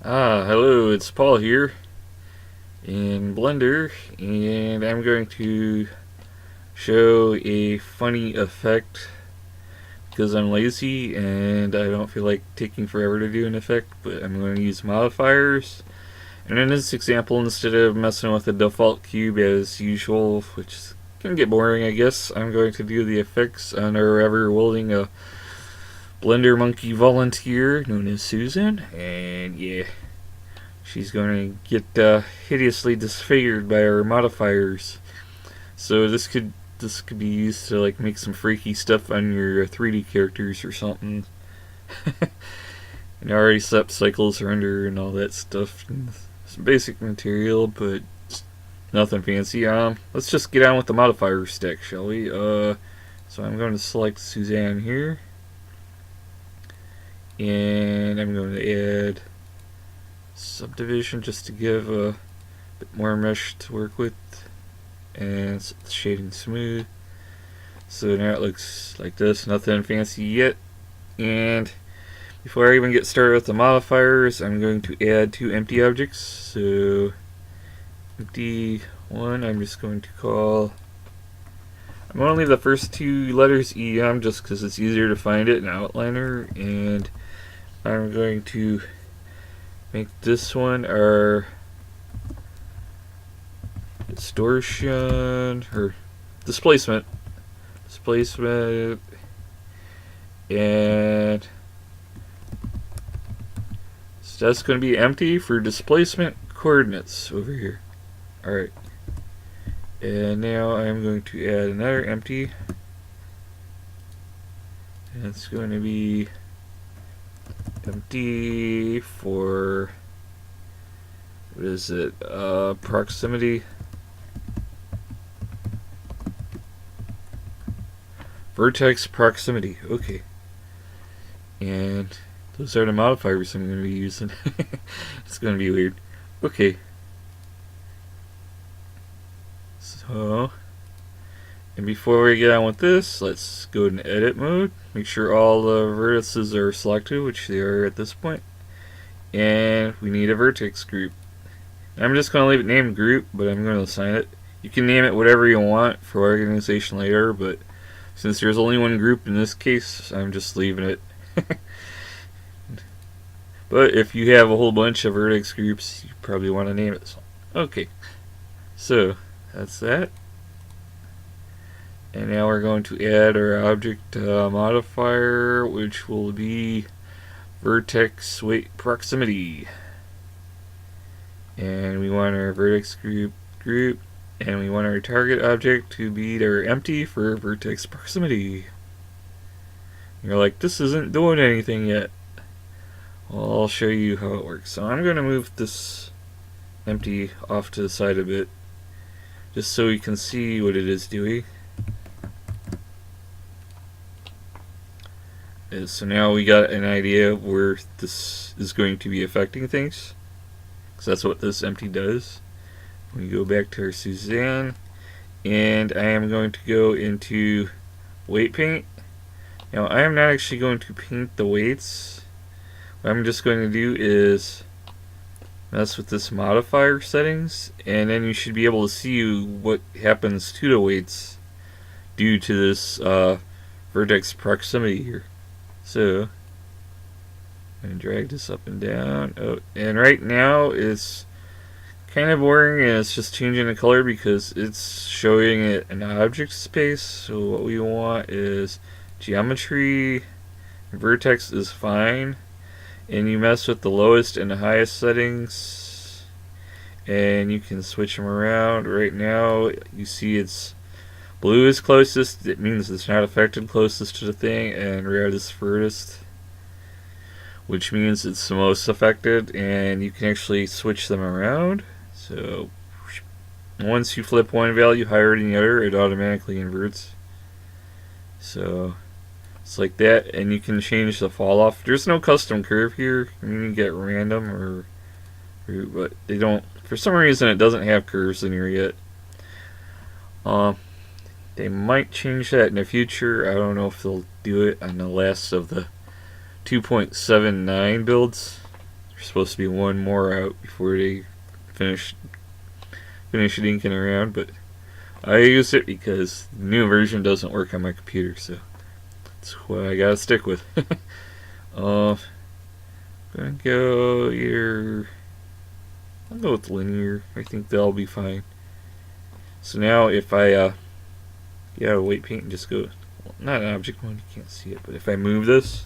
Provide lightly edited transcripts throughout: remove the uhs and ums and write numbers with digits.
Hello, it's Paul here in Blender, and I'm going to show a funny effect because I'm lazy and I don't feel like taking forever to do an effect, but I'm going to use modifiers. And in this example, instead of messing with the default cube as usual, which can get boring, I guess, I'm going to do the effects on our ever wielding a Blender monkey volunteer known as Susan, and yeah. She's going to get hideously disfigured by our modifiers. So this could be used to like make some freaky stuff on your 3D characters or something. And I already set up cycles render and all that stuff. And some basic material, but nothing fancy. Let's just get on with the modifier stack, shall we? So I'm going to select Suzanne here, and I'm going to add subdivision just to give a bit more mesh to work with, and set the shading smooth. So now it looks like this, nothing fancy yet. And before I even get started with the modifiers, I'm going to add two empty objects. So empty one, I'm just going to call, I'm going to leave the first two letters EM just because it's easier to find it in Outliner, and I'm going to make this one our distortion or displacement, and so that's going to be empty for displacement coordinates over here. Alright, and now I'm going to add another empty, and it's going to be empty for, what is it, proximity, vertex proximity. Okay, and those are the modifiers I'm going to be using. It's going to be weird. Okay, so, and before we get on with this, let's go in edit mode. Make sure all the vertices are selected, which they are at this point. And we need a vertex group. I'm just going to leave it named group, but I'm going to assign it. You can name it whatever you want for organization later, but since there's only one group in this case, I'm just leaving it. But if you have a whole bunch of vertex groups, you probably want to name it something. Okay, so that's that. And now we're going to add our object modifier, which will be vertex weight proximity. And we want our vertex group, and we want our target object to be our empty for vertex proximity. And you're like, this isn't doing anything yet. Well, I'll show you how it works. So I'm going to move this empty off to the side a bit, just so you can see what it is doing. So now we got an idea of where this is going to be affecting things, because that's what this empty does. We go back to our Suzanne, and I am going to go into weight paint. Now I am not actually going to paint the weights. What I'm just going to do is mess with this modifier settings, and then you should be able to see what happens to the weights due to this vertex proximity here. So I'm going to drag this up and down. Oh, and right now it's kind of boring, and it's just changing the color because it's showing it an object space. So what we want is geometry. Vertex is fine, and you mess with the lowest and the highest settings, and you can switch them around. Right now you see it's blue is closest, it means it's not affected closest to the thing, and red is furthest, which means it's the most affected, and you can actually switch them around. So once you flip one value higher than the other, it automatically inverts. So it's like that, and you can change the fall off. There's no custom curve here. You can get random or but they don't, for some reason it doesn't have curves in here yet. They might change that in the future. I don't know if they'll do it on the last of the 2.79 builds. There's supposed to be one more out before they finish inking around, but I use it because the new version doesn't work on my computer, so that's what I gotta stick with. I'm gonna go either. I'll go with linear. I think they'll be fine. So now if I weight paint and just go, well, not object mode, you can't see it, but if I move this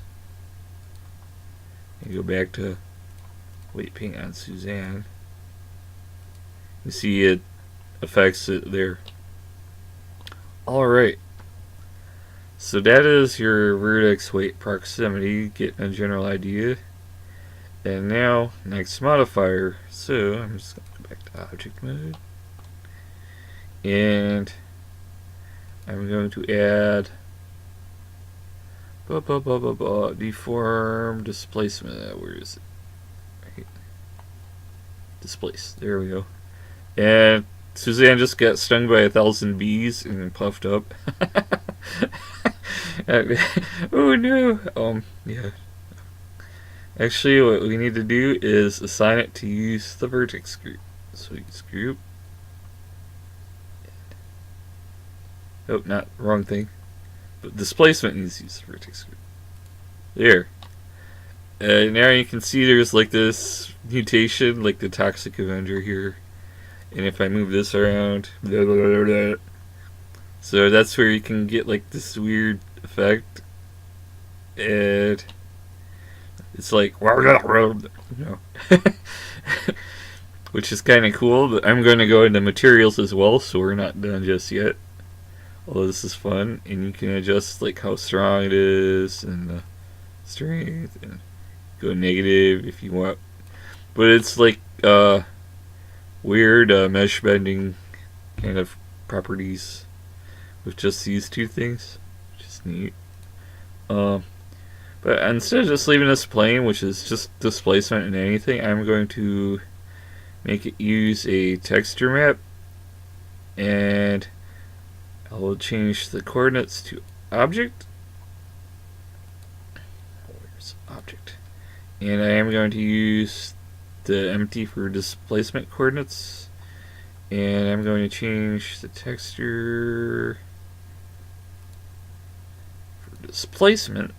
and go back to weight paint on Suzanne, you see it affects it there. Alright, so that is your vertex weight proximity, getting a general idea. And now, next modifier. So I'm just going to go back to object mode. And I'm going to add deform displacement. Where is it? Right. Displace. There we go. And Suzanne just got stung by 1,000 bees and puffed up. Oh no. Yeah. Actually, what we need to do is assign it to use the vertex group. So use group. Oh, not wrong thing. But displacement needs to use the vertex group. There. Now you can see there's like this mutation, like the Toxic Avenger here. And if I move this around, blah, blah, blah, blah. So that's where you can get like this weird effect. And it's like, no. Which is kind of cool, but I'm going to go into materials as well, so we're not done just yet. Although this is fun, and you can adjust like how strong it is and the strength, and go negative if you want. But it's like weird mesh bending kind of properties with just these two things, which is neat. But instead of just leaving this plain, which is just displacement and anything, I'm going to make it use a texture map, and I will change the coordinates to object. Where's object? And I am going to use the empty for displacement coordinates, and I'm going to change the texture for displacement.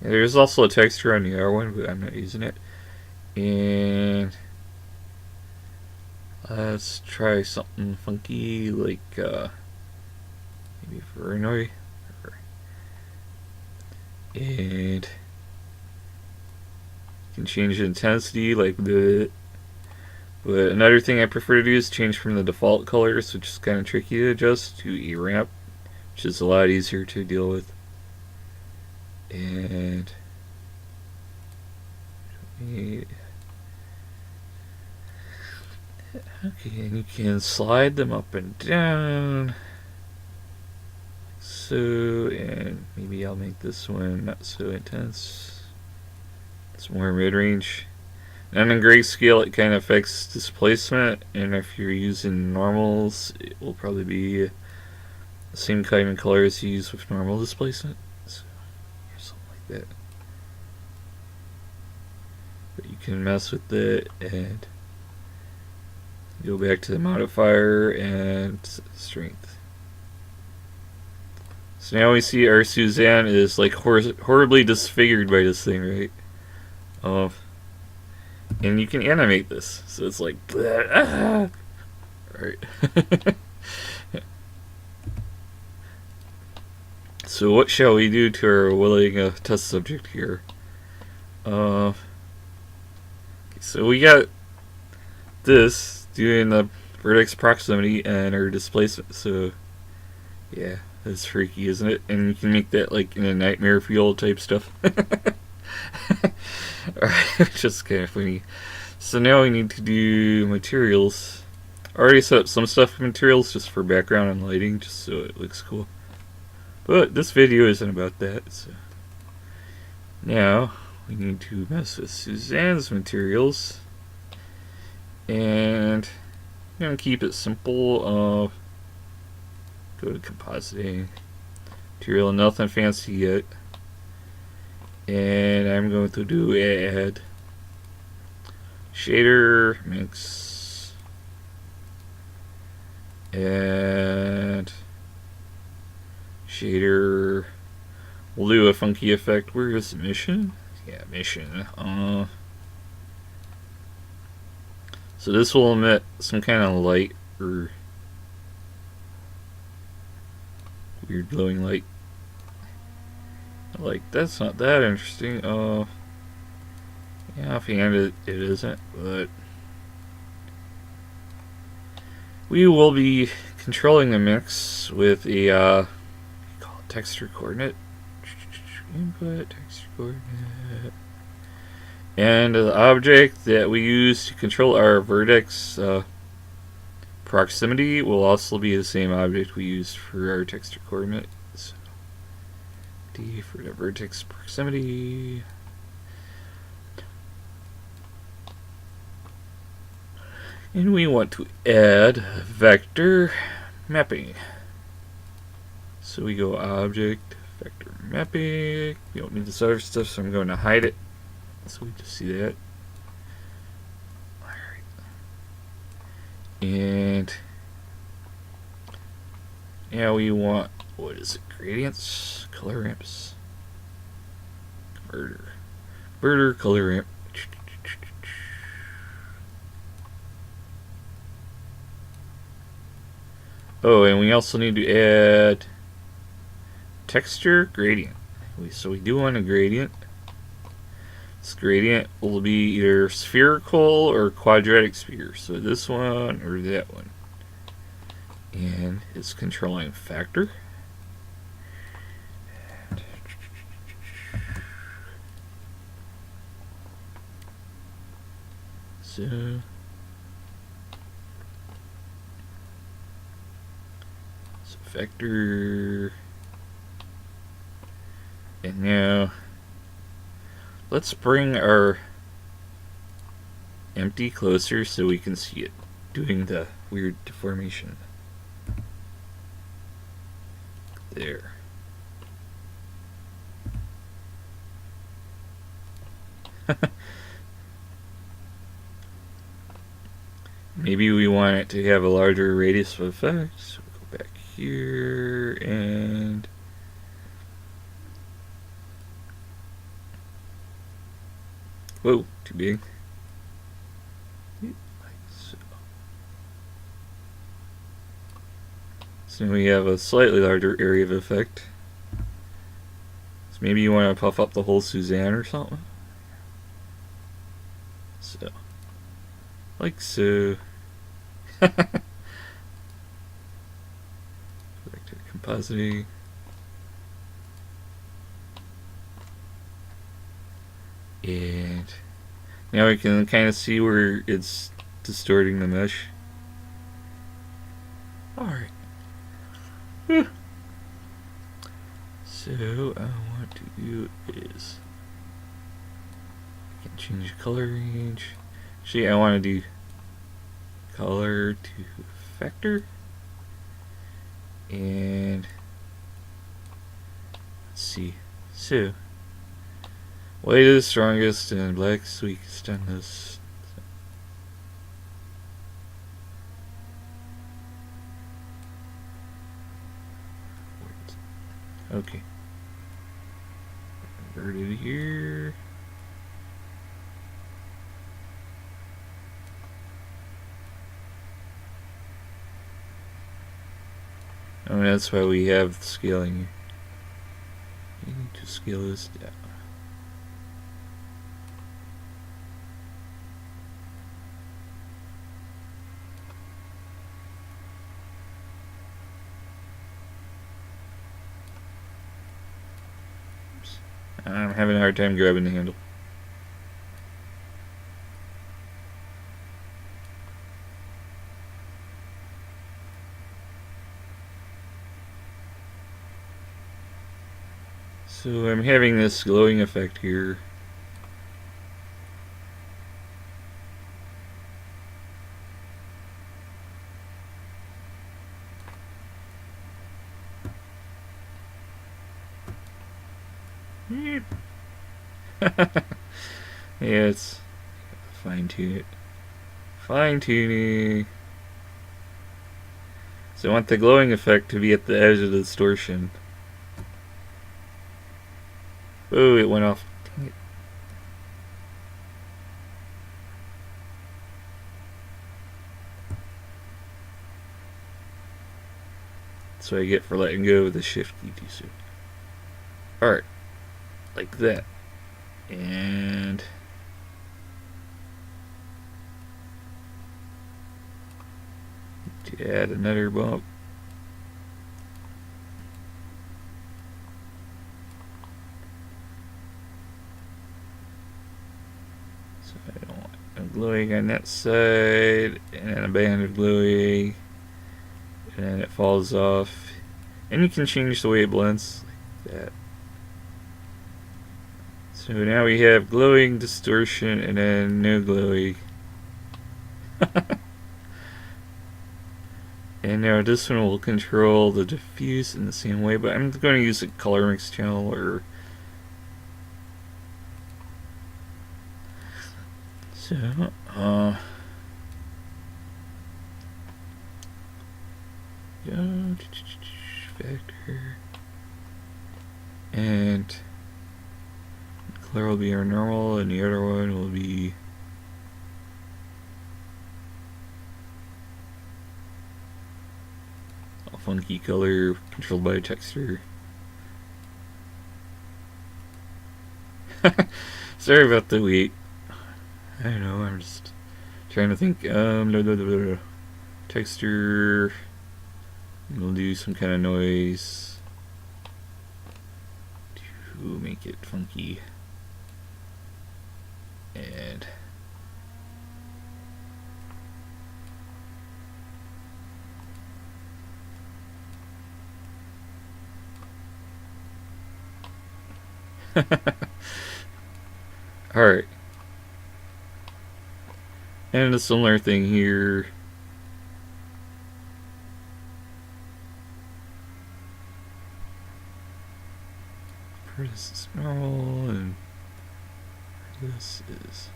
And there's also a texture on the other one, but I'm not using it. And let's try something funky like maybe Vernoy. And you can change the intensity like that. But another thing I prefer to do is change from the default colors, which is kind of tricky to adjust, to a ramp, which is a lot easier to deal with. And okay, and you can slide them up and down. So, and maybe I'll make this one not so intense. It's more mid-range. And in grayscale, it kind of affects displacement, and if you're using normals, it will probably be the same kind of color as you use with normal displacement. So, something like that. But you can mess with it and go back to the modifier and strength. So now we see our Suzanne is like horribly disfigured by this thing, right? And you can animate this, so it's like, alright. So what shall we do to our willing test subject here? So we got this doing the vertex proximity and our displacement. So yeah, that's freaky, isn't it? And you can make that like in a nightmare fuel type stuff. Alright, just kind of funny. So now we need to do materials. I already set up some stuff in materials just for background and lighting, just so it looks cool. But this video isn't about that. So now we need to mess with Suzanne's materials, and I'm gonna keep it simple. Go to compositing, material, nothing fancy yet. And I'm going to do add shader mix, and shader. We'll do a funky effect. Where is the mission? Yeah, mission. So this will emit some kind of light or weird glowing light. Like, that's not that interesting. Yeah, offhand it isn't, but we will be controlling the mix with a call it texture coordinate. Input texture coordinate. And the object that we use to control our vertex proximity will also be the same object we used for our texture coordinate. So D for the vertex proximity. And we want to add vector mapping. So we go object, vector mapping. We don't need this other stuff, so I'm going to hide it. So we just see that. Alright. And now we want, what is it? Gradients, color ramps. Converter, color ramp. Oh, and we also need to add texture gradient. So we do want a gradient. This gradient will be either spherical or quadratic sphere. So this one or that one. And it's controlling factor. So vector, and now let's bring our empty closer so we can see it doing the weird deformation. There. Maybe we want it to have a larger radius of effect. So we'll go back here and whoa, too big. Like so. So we have a slightly larger area of effect. So maybe you want to puff up the whole Suzanne or something. So, like so. Back to compositing. And now we can kind of see where it's distorting the mesh. Alright. So, what I want to do is I can change the color range. Actually, I want to do color to vector, and let's see. So, white is strongest and black is weakest on this. Okay. Convert it here. And that's why we have scaling. You need to scale this down. Oops. I'm having a hard time grabbing the handle. So I'm having this glowing effect here. Yeah, it's fine tune it. Fine tuning. So I want the glowing effect to be at the edge of the distortion. Oh, it went off. Dang it. That's what I get for letting go of the shift key too soon. Alright. Like that. And to add another bump. So I don't want a glowing on that side, and then a band of glowing, and then it falls off. And you can change the way it blends like that. So now we have glowing, distortion, and then no glowing. And now this one will control the diffuse in the same way, but I'm going to use a color mix channel or so. Factor, and color will be our normal, and the other one will be a funky color controlled by a texture. Sorry about the wait. I don't know, I'm just trying to think. Texture. We'll do some kind of noise to make it funky. And alright. And a similar thing here. This is normal, and this is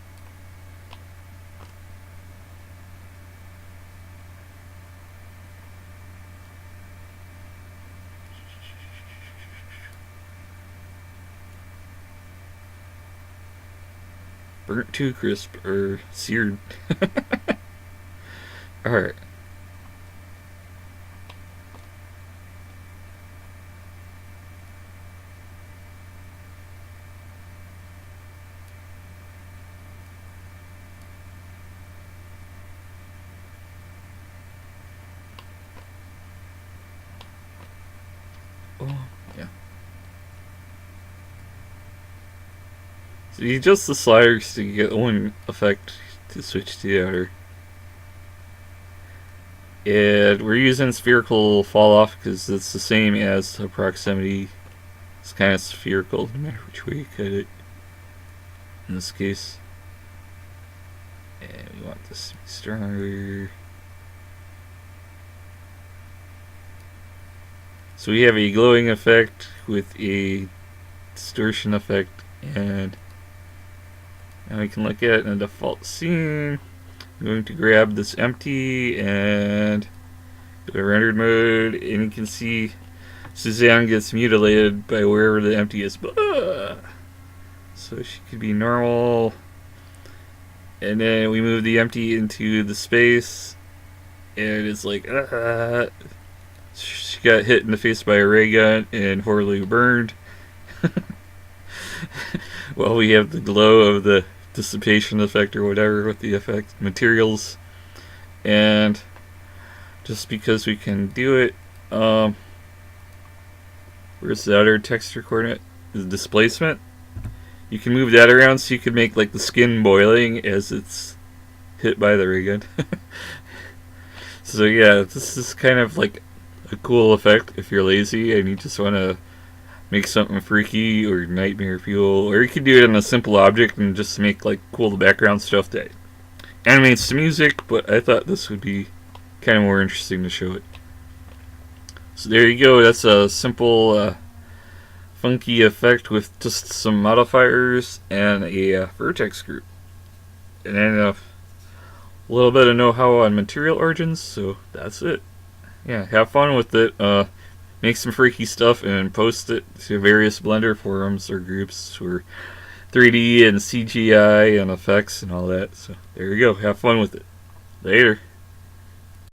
burnt too crisp or seared. Alright. Yeah. So you adjust the sliders to get one effect to switch to the other. And we're using spherical fall off because it's the same as the proximity. It's kind of spherical no matter which way you cut it. In this case. And we want this to be stronger. So we have a glowing effect with a distortion effect, and now we can look at it in the default scene. I'm going to grab this empty and go to rendered mode, and you can see Suzanne gets mutilated by wherever the empty is. So she could be normal, and then we move the empty into the space, and it's like she got hit in the face by a ray gun and horribly burned. Well, we have the glow of the dissipation effect or whatever with the effect materials, and just because we can do it, where's the other texture coordinate? The displacement. You can move that around so you can make like the skin boiling as it's hit by the ray gun. So yeah, this is kind of like a cool effect if you're lazy and you just want to make something freaky or nightmare fuel, or you can do it on a simple object and just make like cool background stuff that animates the music, but I thought this would be kind of more interesting to show it. So there you go, that's a simple funky effect with just some modifiers and a vertex group. and then a little bit of know-how on material origins, so that's it. Yeah, have fun with it. Make some freaky stuff and post it to various Blender forums or groups for 3D and CGI and effects and all that. So there you go. Have fun with it. Later.